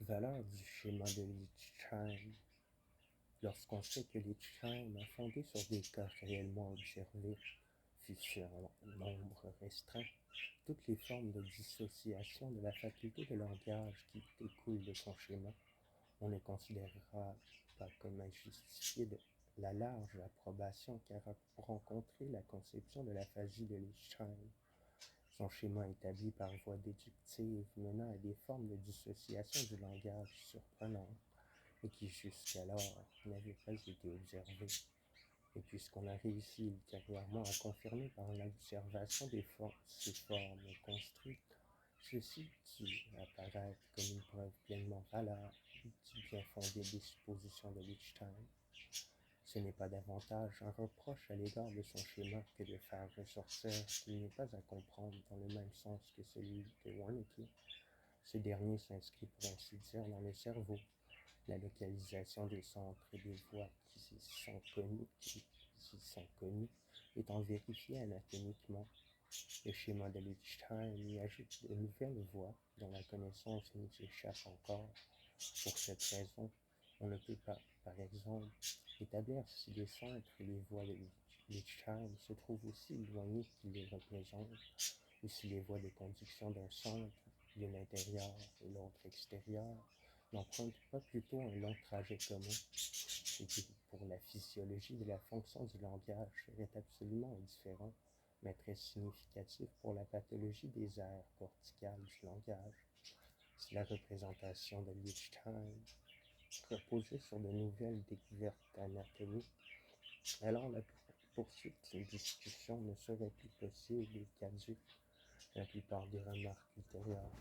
valeur du schéma de Lichtheim. Lorsqu'on sait que Lichtheim a fondé sur des cas réellement observés, fût-ce en nombre restreint, toutes les formes de dissociation de la faculté de langage qui découlent de son schéma, on ne considérera pas comme injustifié de la large approbation qu'a rencontré la conception de l'aphasie de Lichtheim. Son schéma établi par voie déductive menant à des formes de dissociation du langage surprenantes et qui jusqu'alors n'avaient pas été observées. Et puisqu'on a réussi ultérieurement à confirmer par l'observation ces formes construites, ceci dut apparaître comme une preuve pleinement valable du bien fondé des suppositions de Lichtheim. Ce n'est pas davantage un reproche à l'égard de son schéma que de faire ressortir qu'il n'est pas à comprendre dans le même sens que celui de Wernicke. Ce dernier s'inscrit pour ainsi dire dans le cerveau, la localisation des centres et des voies qui y sont connus étant vérifiée anatomiquement. Le schéma de Lichtheim y ajoute de nouvelles voies dont la connaissance nous échappe encore. Pour cette raison, on ne peut pas, par exemple, établir si les centres et les voies de Lichtheim se trouvent aussi éloignés qu'ils les représentent, ou si les voies de conduction d'un centre, l'une intérieure et l'autre extérieure, n'empruntent pas plutôt un long trajet commun, et qui, pour la physiologie de la fonction du langage, serait absolument indifférent, mais très significatif pour la pathologie des aires corticales du langage. Si la représentation de Lichtheim reposait sur de nouvelles découvertes anatomiques, alors la poursuite d'une discussion ne serait plus possible et caduque. La plupart des remarques ultérieures